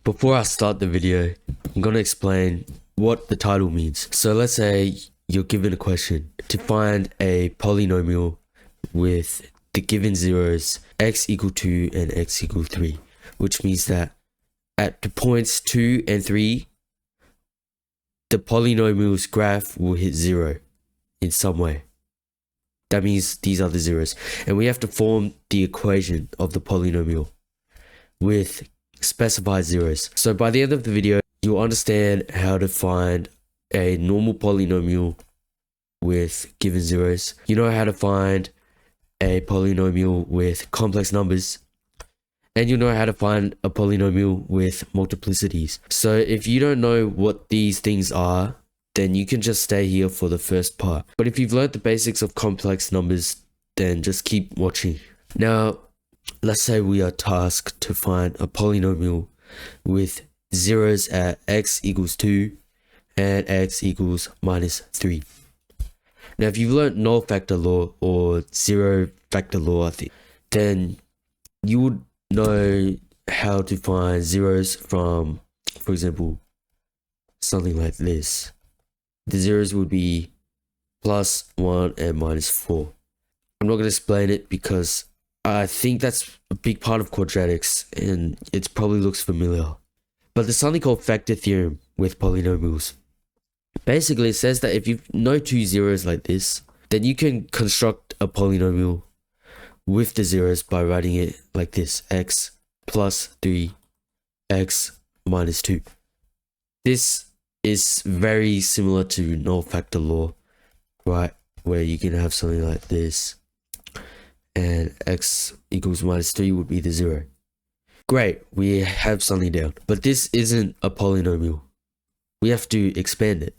Before I start the video, I'm going to explain what the title means. So let's say you're given a question to find a polynomial with the given zeros x equal 2 and x equal 3, which means that at the points 2 and 3, the polynomial's graph will hit 0 in some way. That means these are the zeros. And we have to form the equation of the polynomial with specified zeros. So by the end of the video, you'll understand how to find a normal polynomial with given zeros. You know how to find a polynomial with complex numbers. And you know how to find a polynomial with multiplicities. So if you don't know what these things are, then you can just stay here for the first part. But if you've learned the basics of complex numbers, then just keep watching. Now, let's say we are tasked to find a polynomial with zeros at x equals 2 and x equals minus 3. Now, if you've learned null factor law or zero factor law, I think, then you would know how to find zeros from, for example, something like this. The zeros would be plus 1 and minus 4. I'm not going to explain it because I think that's a big part of quadratics and it probably looks familiar. But there's something called factor theorem with polynomials. Basically, it says that if you know two zeros like this, then you can construct a polynomial with the zeros by writing it like this: x plus 3, x minus 2. This is very similar to null factor law, right? Where you can have something like this, and x equals minus 3 would be the 0. Great, we have something down. But this isn't a polynomial. We have to expand it.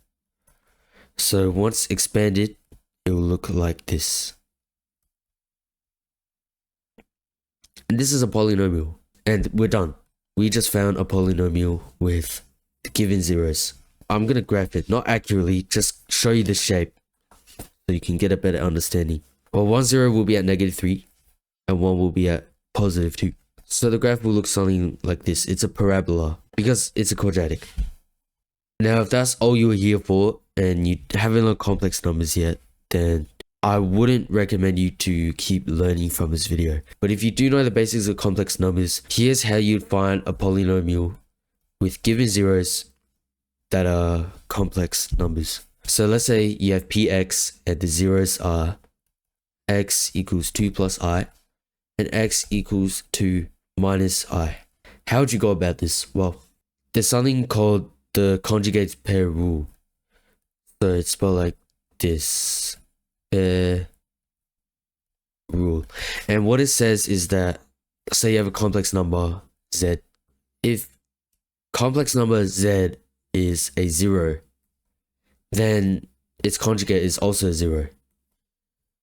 So once expanded, it will look like this. And this is a polynomial. And we're done. We just found a polynomial with the given zeros. I'm going to graph it, not accurately, just show you the shape so you can get a better understanding. Well, one zero will be at -3 and one will be at +2. So the graph will look something like this. It's a parabola because it's a quadratic. Now, if that's all you're here for and you haven't learned complex numbers yet, then I wouldn't recommend you to keep learning from this video. But if you do know the basics of complex numbers, here's how you'd find a polynomial with given zeros that are complex numbers. So let's say you have px and the zeros are x equals 2 plus I and x equals 2 minus I. How would you go about this? Well, there's something called the conjugate pair rule. So it's spelled like this, pair rule. And what it says is that, say you have a complex number z. If complex number z is a 0, then its conjugate is also a 0.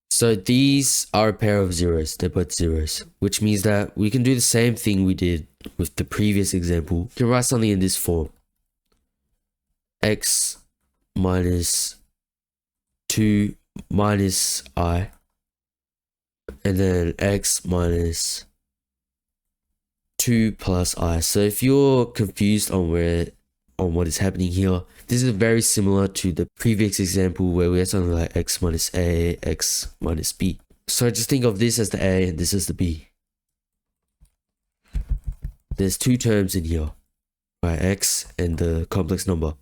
So these are a pair of zeros, they're both zeros, which means that we can do the same thing we did with the previous example. You can write something in this form: x minus 2 minus I, and then x minus 2 plus I. So if you're confused on what is happening here, this is very similar to the previous example where we had something like x minus a, x minus b. So just think of this as the a and this as the b. There's two terms in here, right? X and the complex number.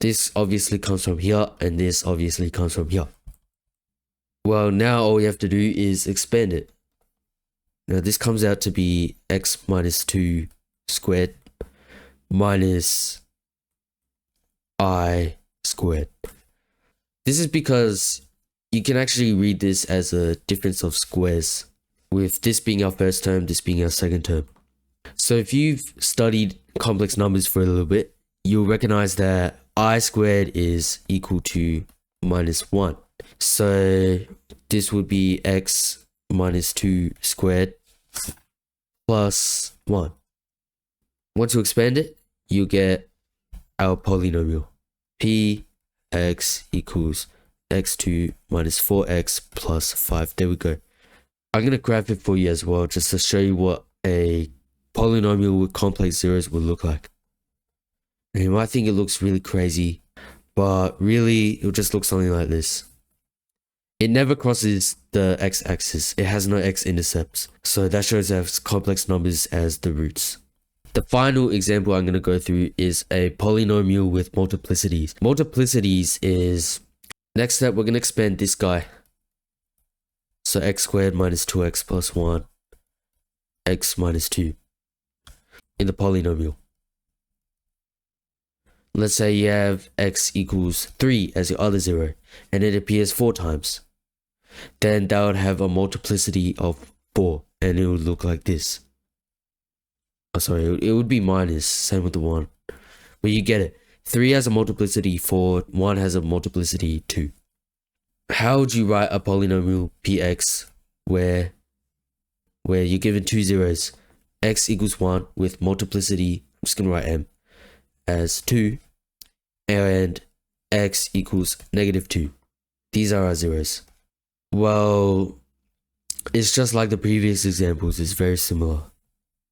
This obviously comes from here and this obviously comes from here. Well, now all we have to do is expand it. Now this comes out to be x minus 2 squared minus I squared. This is because you can actually read this as a difference of squares, with this being our first term, this being our second term. So if you've studied complex numbers for a little bit, you'll recognize that I squared is equal to minus 1. So this would be x minus 2 squared plus 1. Once you expand it, you get our polynomial. Px equals x2 minus 4x plus 5. There we go. I'm going to graph it for you as well, just to show you what a polynomial with complex zeros would look like. And you might think it looks really crazy, but really it'll just look something like this. It never crosses the x-axis. It has no x-intercepts. So that shows it has complex numbers as the roots. The final example I'm going to go through is a polynomial with multiplicities. Multiplicities is, next step, we're going to expand this guy. So x squared minus 2x plus 1, x minus 2 in the polynomial. Let's say you have x equals 3 as your other zero, and it appears 4 times. Then that would have a multiplicity of 4, and it would look like this. Oh, sorry, it would be minus, same with the 1. But you get it. 3 has a multiplicity 4, 1 has a multiplicity 2. How would you write a polynomial px where you're given 2 zeros, x equals 1 with multiplicity, I'm just going to write m, as 2, and x equals negative 2. These are our zeros. Well, it's just like the previous examples, it's very similar.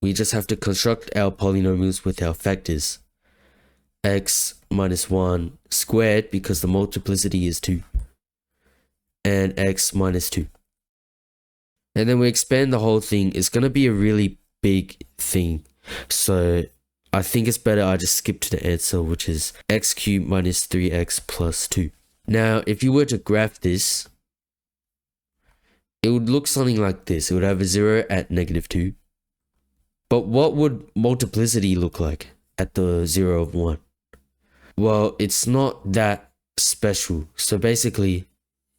We just have to construct our polynomials with our factors. X minus 1 squared, because the multiplicity is 2, and x minus 2. And then we expand the whole thing. It's going to be a really big thing. So I think it's better I just skip to the answer, which is x cubed minus 3x plus 2. Now, if you were to graph this, it would look something like this. It would have a 0 at negative 2. But what would multiplicity look like at the 0 of 1? Well, it's not that special. So basically,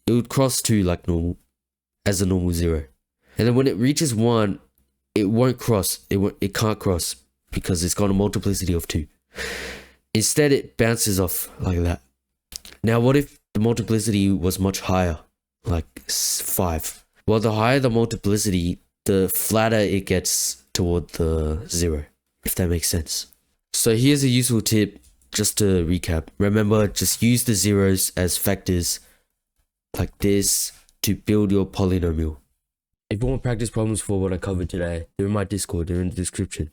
it would cross 2 like normal, as a normal 0. And then when it reaches 1, it won't cross. It can't cross because it's got a multiplicity of 2. Instead, it bounces off like that. Now, what if the multiplicity was much higher, like 5? Well, the higher the multiplicity, the flatter it gets toward the 0, if that makes sense. So here's a useful tip, just to recap. Remember, just use the zeros as factors like this to build your polynomial. If you want practice problems for what I covered today, they're in my Discord, they're in the description.